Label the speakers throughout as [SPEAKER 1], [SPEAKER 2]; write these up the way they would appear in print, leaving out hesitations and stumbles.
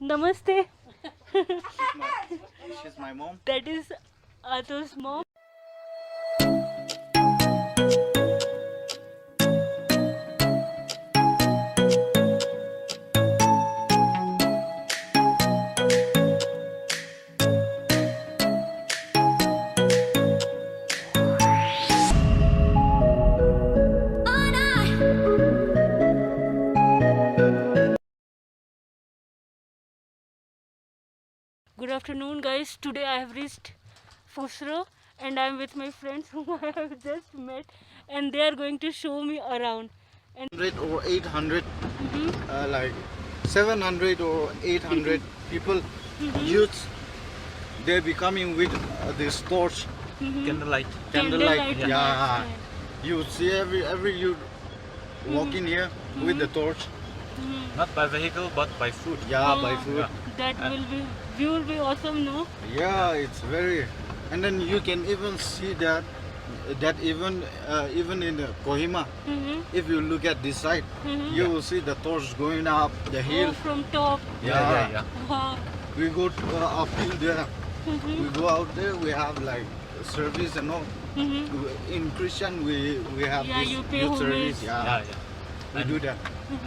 [SPEAKER 1] Namaste.
[SPEAKER 2] She's my mom.
[SPEAKER 1] That is Aato's mom. Good afternoon, guys. Today I have reached Fosuro and I am with my friends whom I have just met, and they are going to show me around. And
[SPEAKER 2] 100 or 800, like 700 or 800 people, youths, they're be coming with this torch,
[SPEAKER 3] Candlelight.
[SPEAKER 2] candlelight.
[SPEAKER 1] Candlelight,
[SPEAKER 2] Yeah,
[SPEAKER 1] yes.
[SPEAKER 2] you see every youth walking here with the torch.
[SPEAKER 3] Not by vehicle, but by foot.
[SPEAKER 2] Yeah, by
[SPEAKER 1] Yeah.
[SPEAKER 2] foot.
[SPEAKER 1] That will be awesome, no?
[SPEAKER 2] Yeah, it's very, and then you can even see that even in Kohima, if you look at this side, you will see the torch going up the hill.
[SPEAKER 1] Oh, from top.
[SPEAKER 3] Yeah.
[SPEAKER 1] Wow.
[SPEAKER 2] We go to, uphill there. We go out there. We have like service and all. In Christian, we have
[SPEAKER 1] Yeah,
[SPEAKER 2] this
[SPEAKER 1] you pay
[SPEAKER 2] youth
[SPEAKER 1] homage.
[SPEAKER 2] service. Yeah, we do that.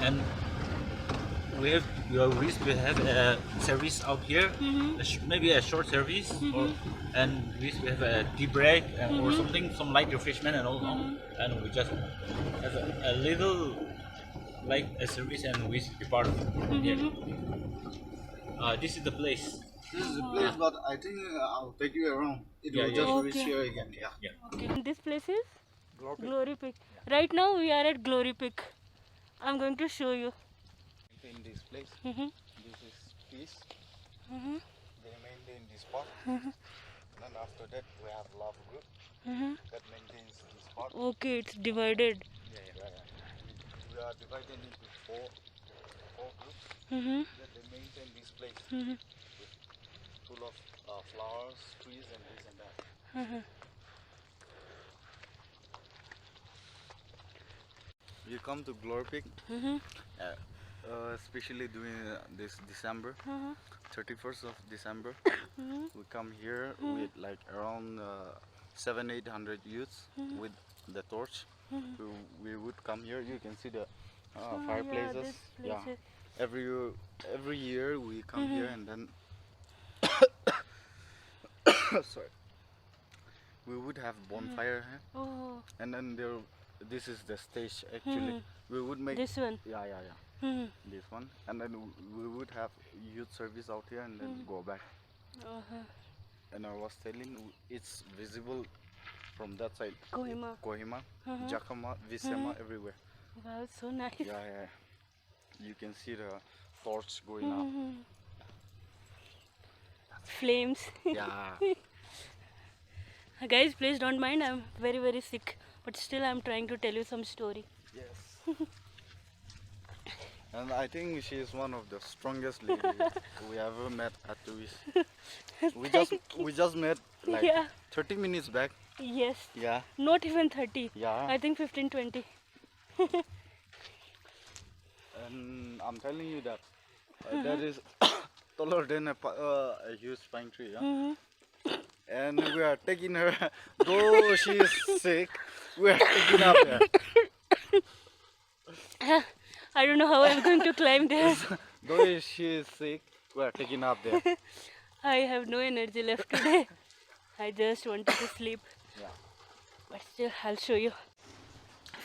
[SPEAKER 3] And we have we have a service out here, maybe a short service, and we have a tea break or something, some light refreshment and all. And we just have a little like a service, and we be part of it. Here. This is the place.
[SPEAKER 2] This is the place, but I think I'll take you around. It
[SPEAKER 3] Yeah,
[SPEAKER 2] will
[SPEAKER 3] yeah.
[SPEAKER 2] just reach
[SPEAKER 1] Okay.
[SPEAKER 2] here again. Yeah.
[SPEAKER 1] Okay. And this place is
[SPEAKER 2] Glory.
[SPEAKER 1] Glory Peak. Right now we are at Glory Peak. I'm going to show you.
[SPEAKER 2] In this place,
[SPEAKER 1] Mhm.
[SPEAKER 2] this is peace.
[SPEAKER 1] Mhm.
[SPEAKER 2] They maintain this part. And then after that, we have love group that maintains this part.
[SPEAKER 1] Okay, it's divided.
[SPEAKER 2] We are divided into four groups
[SPEAKER 1] Mhm.
[SPEAKER 2] that they maintain this place
[SPEAKER 1] Mhm.
[SPEAKER 2] full of flowers, trees, and this and that.
[SPEAKER 1] Mhm.
[SPEAKER 2] You come to Glory Peak,
[SPEAKER 1] Mhm.
[SPEAKER 2] especially during this December,
[SPEAKER 1] Mhm.
[SPEAKER 2] 31st of December.
[SPEAKER 1] Mhm.
[SPEAKER 2] We come here with like around 700-800 youths with the torch. We would come here. You can see the fireplaces.
[SPEAKER 1] Yeah, this place is.
[SPEAKER 2] Every year we come here and then sorry, we would have bonfire here,
[SPEAKER 1] Oh,
[SPEAKER 2] and then there. This is the stage actually. We would make
[SPEAKER 1] this one.
[SPEAKER 2] yeah.
[SPEAKER 1] Mhm.
[SPEAKER 2] This one, and then we would have youth service out here and then go back.
[SPEAKER 1] Uh-huh.
[SPEAKER 2] And I was telling, it's visible from that side.
[SPEAKER 1] Kohima.
[SPEAKER 2] Kohima, Jakama, Visema, everywhere.
[SPEAKER 1] Wow, so nice.
[SPEAKER 2] Yeah. You can see the torch going up.
[SPEAKER 1] Flames.
[SPEAKER 2] Yeah.
[SPEAKER 1] Guys, please don't mind. I'm very sick, but still I'm trying to tell you some story.
[SPEAKER 2] Yes. And I think she is one of the strongest ladies we ever met at Tuis. We just met like
[SPEAKER 1] Yeah.
[SPEAKER 2] 30 minutes back.
[SPEAKER 1] Yes.
[SPEAKER 2] Yeah.
[SPEAKER 1] Not even 30.
[SPEAKER 2] Yeah.
[SPEAKER 1] I think 15, 20.
[SPEAKER 2] And I'm telling you that that is taller than a huge pine tree. Yeah? And we are taking her, though she is sick, we are taking up there.
[SPEAKER 1] I don't know how I'm going to climb there.
[SPEAKER 2] Though she is sick, we are taking up there.
[SPEAKER 1] I have no energy left today. I just wanted to sleep.
[SPEAKER 2] Yeah.
[SPEAKER 1] But still, I'll show you.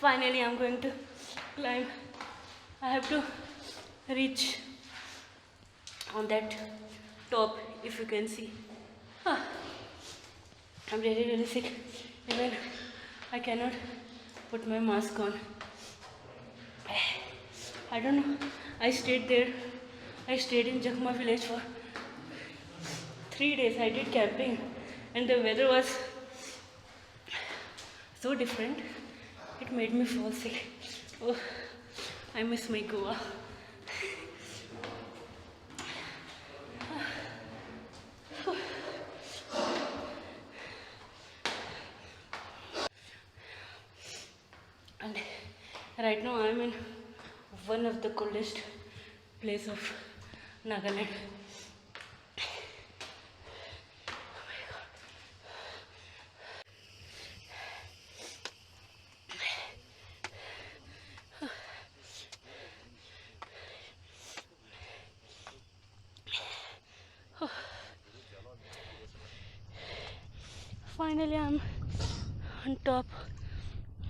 [SPEAKER 1] Finally, I'm going to climb. I have to reach on that top, if you can see. Ah, I'm really sick. Even I cannot put my mask on. I don't know. I stayed there. I stayed in Jakhma village for 3 days. I did camping, and the weather was so different. It made me fall sick. Oh, I miss my Goa. And right now I'm in one of the coldest place of Nagaland. Finally, on top.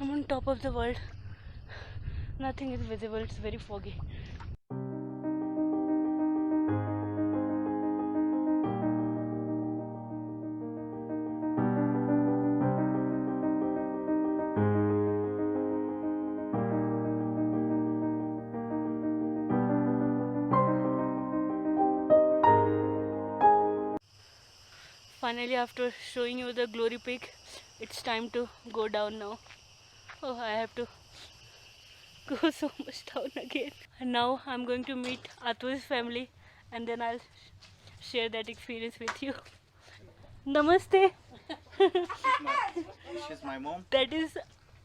[SPEAKER 1] I'm on top of the world. Nothing is visible. It's very foggy. Finally, after showing you the glory peak, it's time to go down now. Oh, I have to go so much down again. And now I'm going to meet Aato's family and then I'll share that experience with you. Namaste.
[SPEAKER 2] She's my mom.
[SPEAKER 1] That is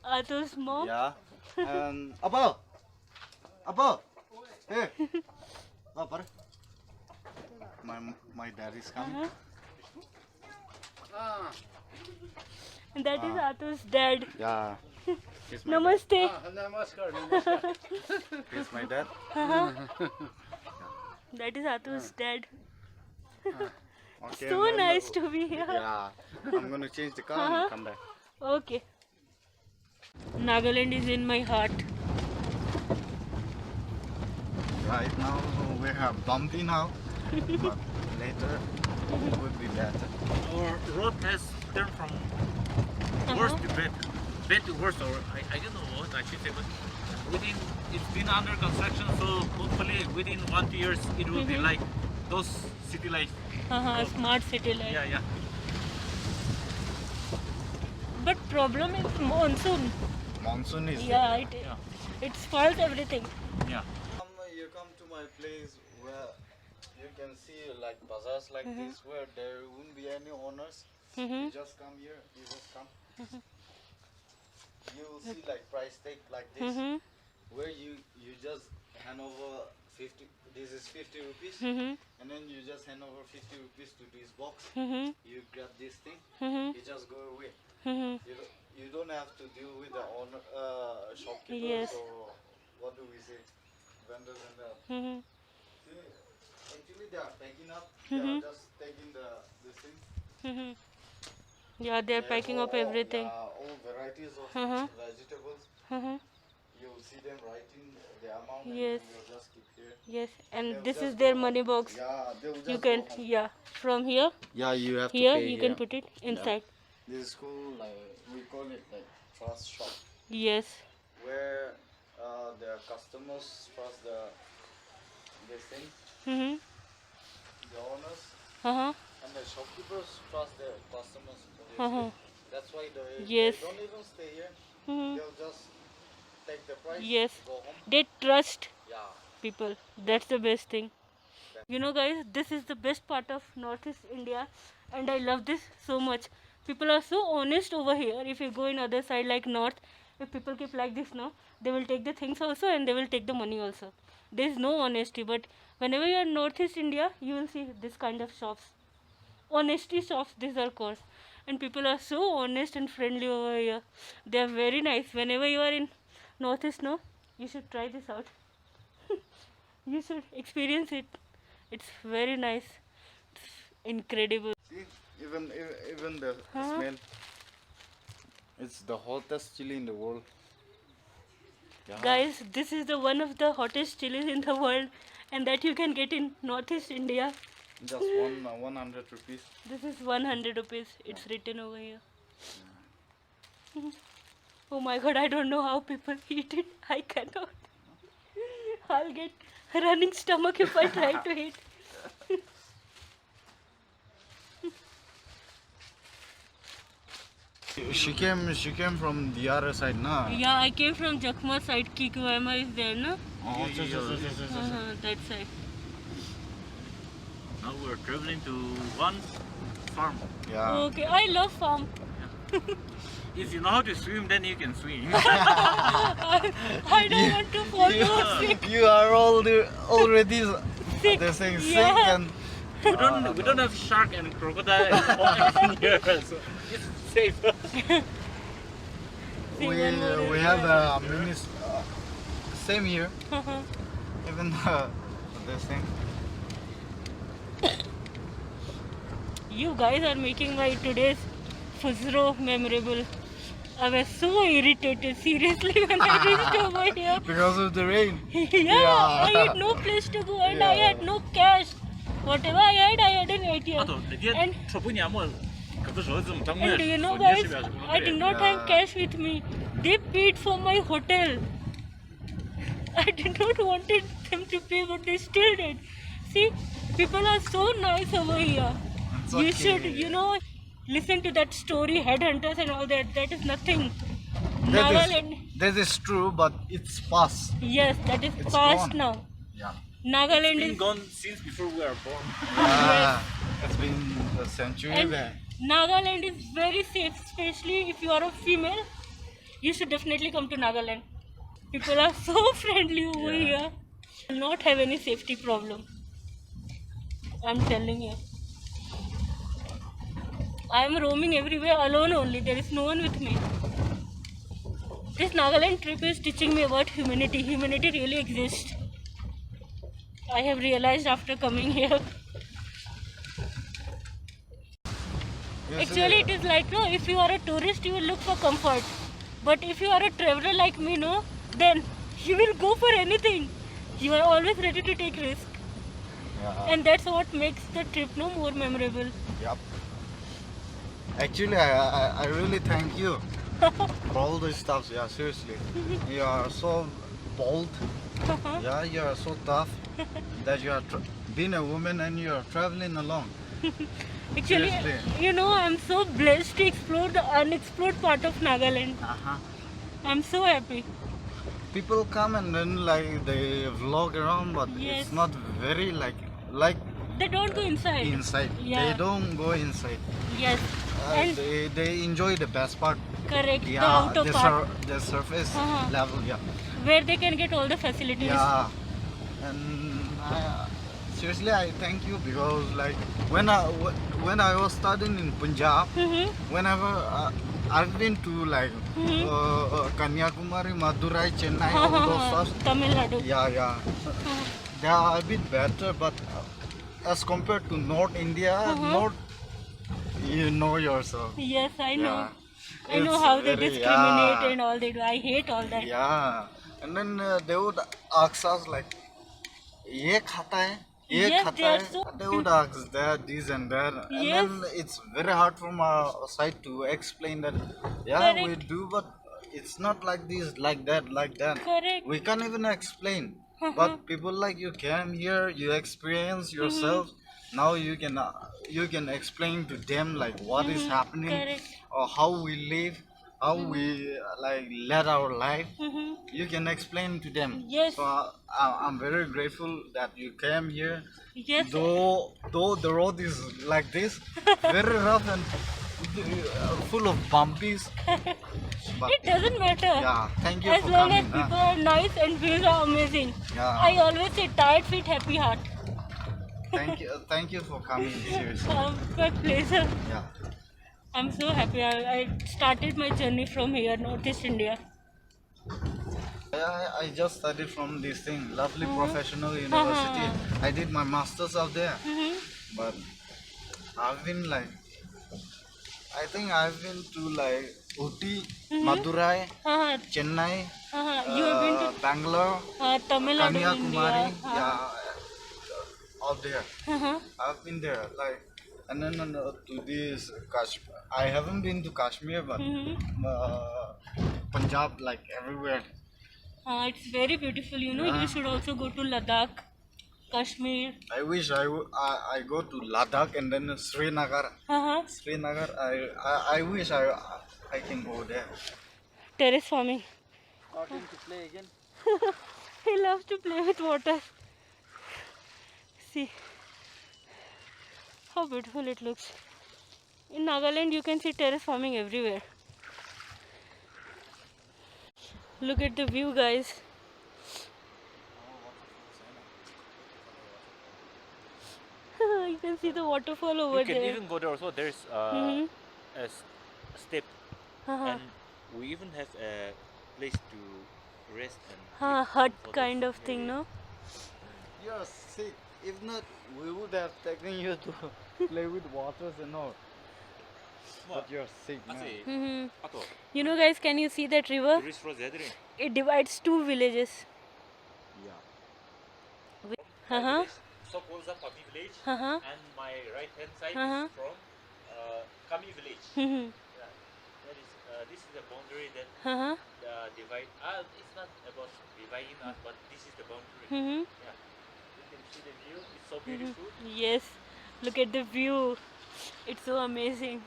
[SPEAKER 1] Aato's mom.
[SPEAKER 2] Yeah. And Abba! Abba! Hey! Abba. My dad is coming.
[SPEAKER 1] And that is Aato's dad.
[SPEAKER 2] Yeah. He's my
[SPEAKER 1] Namaste.
[SPEAKER 2] dad. He's my dad.
[SPEAKER 1] That is Aato's dad.
[SPEAKER 2] Okay,
[SPEAKER 1] So
[SPEAKER 2] and then-
[SPEAKER 1] nice to be here.
[SPEAKER 2] Yeah. I'm gonna change the car and come back.
[SPEAKER 1] Okay. Nagaland is in my heart.
[SPEAKER 2] Right now we have bumpy now, but later it would be better.
[SPEAKER 3] Our road has turned from worse to bad to worse, or I don't know what I should say, but it's been under construction, so hopefully within 1 2 years it will be like those city life.
[SPEAKER 1] Smart city life.
[SPEAKER 3] Yeah.
[SPEAKER 1] But problem is monsoon.
[SPEAKER 2] Monsoon is
[SPEAKER 1] Yeah,
[SPEAKER 3] Yeah.
[SPEAKER 1] it spoils everything.
[SPEAKER 3] Yeah.
[SPEAKER 2] You come to my place where you can see like bazaars like this where there won't be any owners. You just come here, you just come. You will see like price tag like this where you just hand over 50, this is 50 rupees and then you just hand over 50 rupees to this box. You grab this thing, you just go away. You don't have to deal with the owner, shopkeepers
[SPEAKER 1] Yes.
[SPEAKER 2] or what do we say, vendors and the. See, actually they are packing up. They are just taking this thing.
[SPEAKER 1] Yeah, they're packing up everything.
[SPEAKER 2] All varieties of vegetables. You'll see them writing the amount
[SPEAKER 1] Yes.
[SPEAKER 2] and you'll just keep here.
[SPEAKER 1] Yes, and
[SPEAKER 2] They'll
[SPEAKER 1] this
[SPEAKER 2] just
[SPEAKER 1] is their
[SPEAKER 2] go
[SPEAKER 1] money
[SPEAKER 2] home.
[SPEAKER 1] box.
[SPEAKER 2] Yeah, they'll just
[SPEAKER 1] You
[SPEAKER 2] go
[SPEAKER 1] can,
[SPEAKER 2] home.
[SPEAKER 1] yeah, from here,
[SPEAKER 2] Yeah, you have
[SPEAKER 1] here
[SPEAKER 2] to pay
[SPEAKER 1] you can put it inside.
[SPEAKER 2] This is called like we call it like trust shop,
[SPEAKER 1] Yes.
[SPEAKER 2] where the customers trust this thing,
[SPEAKER 1] Mm-hmm.
[SPEAKER 2] the owners, and the shopkeepers trust their customers. Obviously. That's why
[SPEAKER 1] Yes.
[SPEAKER 2] they don't even stay here.
[SPEAKER 1] Mhm.
[SPEAKER 2] They'll just take the price,
[SPEAKER 1] Yes.
[SPEAKER 2] go home.
[SPEAKER 1] They trust
[SPEAKER 2] Yeah.
[SPEAKER 1] people. That's the best thing. You know, guys, this is the best part of Northeast India, and I love this so much. People are so honest over here. If you go in other side like North, if people keep like this now, they will take the things also and they will take the money also. There is no honesty. But whenever you are in Northeast India, you will see this kind of shops. Honesty shops, these are called. And people are so honest and friendly over here. They are very nice. Whenever you are in Northeast, no, you should try this out. You should experience it. It's very nice. It's incredible.
[SPEAKER 2] See, even the smell. It's the hottest chili in the world. Yeah.
[SPEAKER 1] Guys, this is the one of the hottest chilies in the world, and that you can get in Northeast India.
[SPEAKER 2] Just 100 rupees.
[SPEAKER 1] This is 100 rupees. It's written over here. Oh my god, I don't know how people eat it. I cannot. I'll get running stomach if I try to eat.
[SPEAKER 2] She came from the other side, na?
[SPEAKER 1] Yeah, I came from Jakhma side. Kohima is there, no?
[SPEAKER 2] Oh,
[SPEAKER 1] That side.
[SPEAKER 3] Now we're traveling to one farm.
[SPEAKER 2] yeah.
[SPEAKER 1] Okay, I love farm.
[SPEAKER 3] If you know how to swim, then you can swim.
[SPEAKER 1] I don't want to fall.
[SPEAKER 2] You are already
[SPEAKER 1] sick.
[SPEAKER 2] They're saying sick
[SPEAKER 1] Yeah.
[SPEAKER 2] and
[SPEAKER 3] We don't have shark and crocodile or anything here, so it's safe.
[SPEAKER 1] See,
[SPEAKER 2] we
[SPEAKER 1] one more
[SPEAKER 2] we
[SPEAKER 1] is
[SPEAKER 2] have
[SPEAKER 1] there.
[SPEAKER 2] a mini same here. Even this thing.
[SPEAKER 1] You guys are making my today's Fosuro memorable. I was so irritated, seriously, when I reached over here.
[SPEAKER 2] Because of the rain.
[SPEAKER 1] Yeah, I had no place to go and I had no cash. Whatever I had an ATM. And, and do you know, guys, I did not have cash with me. They paid for my hotel. I did not wanted them to pay, but they still did. See, people are so nice over here.
[SPEAKER 2] It's
[SPEAKER 1] You
[SPEAKER 2] okay.
[SPEAKER 1] should, listen to that story, headhunters and all that. That is nothing. Nagaland.
[SPEAKER 2] That is true, but it's past.
[SPEAKER 1] Yes, that is
[SPEAKER 2] It's
[SPEAKER 1] past
[SPEAKER 2] gone.
[SPEAKER 1] now.
[SPEAKER 2] Yeah.
[SPEAKER 1] Nagaland
[SPEAKER 3] It's been
[SPEAKER 1] is.
[SPEAKER 3] gone since before we were born.
[SPEAKER 2] Yeah. It's been a century
[SPEAKER 1] And
[SPEAKER 2] there.
[SPEAKER 1] Nagaland is very safe, especially if you are a female. You should definitely come to Nagaland. People are so friendly over here. Will not have any safety problem. I'm telling you. I'm roaming everywhere alone only. There is no one with me. This Nagaland trip is teaching me about humanity. Humanity really exists. I have realized after coming here.
[SPEAKER 2] You
[SPEAKER 1] Actually,
[SPEAKER 2] see,
[SPEAKER 1] it is like, no, if you are a tourist, you will look for comfort. But if you are a traveler like me, no, then you will go for anything. You are always ready to take risk.
[SPEAKER 2] yeah.
[SPEAKER 1] And that's what makes the trip no more memorable.
[SPEAKER 2] Yep. Actually, I really thank you for all these stuff. Yeah, seriously. You are so bold. Yeah, you are so tough that you are being a woman and you are traveling alone.
[SPEAKER 1] Actually,
[SPEAKER 2] Seriously.
[SPEAKER 1] I'm so blessed to explore the unexplored part of Nagaland.
[SPEAKER 2] Uh-huh.
[SPEAKER 1] I'm so happy.
[SPEAKER 2] People come and then like they vlog around, but
[SPEAKER 1] Yes.
[SPEAKER 2] it's not very like
[SPEAKER 1] They don't go inside.
[SPEAKER 2] inside.
[SPEAKER 1] Yeah.
[SPEAKER 2] They don't go inside.
[SPEAKER 1] Yes. And
[SPEAKER 2] They enjoy the best part.
[SPEAKER 1] correct, the
[SPEAKER 2] Yeah,
[SPEAKER 1] outer part,
[SPEAKER 2] the surface
[SPEAKER 1] Uh-huh.
[SPEAKER 2] level. Yeah.
[SPEAKER 1] where they can get all the facilities.
[SPEAKER 2] Yeah, and seriously, I thank you because like when I was studying in Punjab,
[SPEAKER 1] Mhm.
[SPEAKER 2] whenever I've been to like Kanyakumari, Madurai, Chennai, all those stuff.
[SPEAKER 1] Tamil Nadu.
[SPEAKER 2] Yeah. They are a bit better, but as compared to North India, North, you know yourself.
[SPEAKER 1] Yes, I know.
[SPEAKER 2] Yeah.
[SPEAKER 1] I know
[SPEAKER 2] It's
[SPEAKER 1] how they
[SPEAKER 2] very-
[SPEAKER 1] discriminate
[SPEAKER 2] yeah.
[SPEAKER 1] and all they do. I hate all that.
[SPEAKER 2] Yeah, and then they would ask us like, "ये खाता है, ये
[SPEAKER 1] Yes,
[SPEAKER 2] खाता
[SPEAKER 1] they are
[SPEAKER 2] है."
[SPEAKER 1] so-
[SPEAKER 2] They would ask that, this and that, and
[SPEAKER 1] Yes.
[SPEAKER 2] then it's very hard from our side to explain that. Yeah, we
[SPEAKER 1] Correct.
[SPEAKER 2] do, but it's not like this, like that, like that.
[SPEAKER 1] Correct.
[SPEAKER 2] We can't even explain. But people like you came here, you experience yourself. Now you can explain to them like what is happening
[SPEAKER 1] Correct.
[SPEAKER 2] or how we live, how we like led our life.
[SPEAKER 1] Mhm.
[SPEAKER 2] You can explain to them.
[SPEAKER 1] Yes.
[SPEAKER 2] So I'm very grateful that you came here.
[SPEAKER 1] Yes.
[SPEAKER 2] Though the road is like this, very rough and full of bumpies. But
[SPEAKER 1] It doesn't matter.
[SPEAKER 2] yeah, thank you
[SPEAKER 1] As
[SPEAKER 2] for
[SPEAKER 1] long as
[SPEAKER 2] coming.
[SPEAKER 1] people are nice and views are amazing.
[SPEAKER 2] Yeah.
[SPEAKER 1] I always say tired feet, happy heart.
[SPEAKER 2] Thank you for coming. Seriously.
[SPEAKER 1] My pleasure.
[SPEAKER 2] Yeah.
[SPEAKER 1] I'm so happy. I started my journey from here, Northeast India.
[SPEAKER 2] I just studied from this thing, lovely professional university. I did my masters out there, but I've been like, I think I've been to like Uti, Madurai, Chennai,
[SPEAKER 1] You have been to
[SPEAKER 2] Bangalore,
[SPEAKER 1] Tamil Nadu,
[SPEAKER 2] Kanyakumari,
[SPEAKER 1] India.
[SPEAKER 2] yeah, out there.
[SPEAKER 1] Uh-huh.
[SPEAKER 2] I've been there, like, and then to this Kashmir. I haven't been to Kashmir, but Punjab, like everywhere.
[SPEAKER 1] It's very beautiful, You should also go to Ladakh, Kashmir.
[SPEAKER 2] I wish I go to Ladakh and then Srinagar. Srinagar, I wish I can go there.
[SPEAKER 1] Terrace farming.
[SPEAKER 2] Starting to play again.
[SPEAKER 1] He loves to play with water. See how beautiful it looks. In Nagaland, you can see terrace farming everywhere. Look at the view, guys. You can see the waterfall over
[SPEAKER 3] You can
[SPEAKER 1] there.
[SPEAKER 3] even go there also. There's
[SPEAKER 1] Mhm.
[SPEAKER 3] a step,
[SPEAKER 1] Uh-huh.
[SPEAKER 3] and we even have a place to rest and
[SPEAKER 1] Huh,
[SPEAKER 3] click
[SPEAKER 1] hut
[SPEAKER 3] some photos.
[SPEAKER 1] kind of
[SPEAKER 3] Yeah,
[SPEAKER 1] thing,
[SPEAKER 3] yeah.
[SPEAKER 1] no?
[SPEAKER 2] You're sick. If not, we would have taken you to play with waters and all. But you're sick now.
[SPEAKER 3] Ase,
[SPEAKER 1] Mhm.
[SPEAKER 3] Aato,
[SPEAKER 1] You know, guys, can you see that river?
[SPEAKER 3] tourist road Zedri.
[SPEAKER 1] It divides two villages.
[SPEAKER 2] Yeah.
[SPEAKER 3] My
[SPEAKER 1] Uh-huh.
[SPEAKER 3] village, so-called Pami village,
[SPEAKER 1] Uh-huh.
[SPEAKER 3] and my right-hand side
[SPEAKER 1] Uh-huh.
[SPEAKER 3] is from Kami village.
[SPEAKER 1] Mhm.
[SPEAKER 3] Yeah, that is, this is the boundary that
[SPEAKER 1] Uh-huh.
[SPEAKER 3] divide. It's not about dividing us, but this is the boundary.
[SPEAKER 1] Mhm.
[SPEAKER 3] Yeah, you can see the view. It's so beautiful.
[SPEAKER 1] Yes. Look at the view. It's so amazing.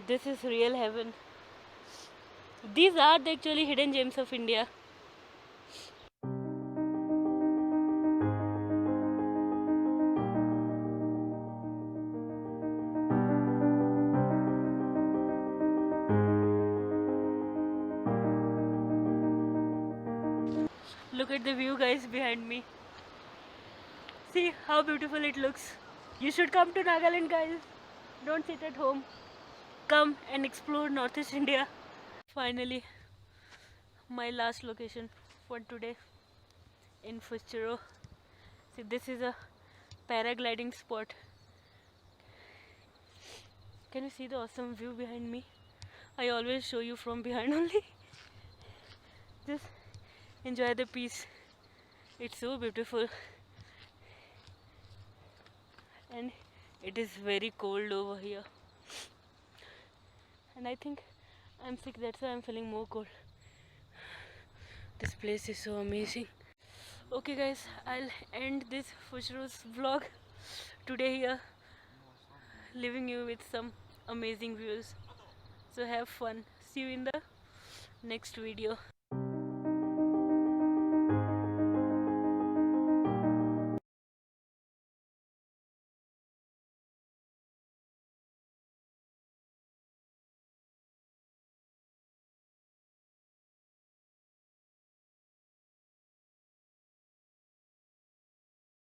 [SPEAKER 1] This is real heaven. These are the actually hidden gems of India. Look at the view, guys, behind me. See how beautiful it looks. You should come to Nagaland, guys. Don't sit at home. Come and explore Northeast India. Finally, my last location for today in Pfutsero. See, this is a paragliding spot. Can you see the awesome view behind me? I always show you from behind only. Just enjoy the peace. It's so beautiful. And it is very cold over here. And I think I'm sick, that's why I'm feeling more cold. This place is so amazing. Okay guys, I'll end this Fusro's vlog today here, leaving you with some amazing views. So have fun. See you in the next video.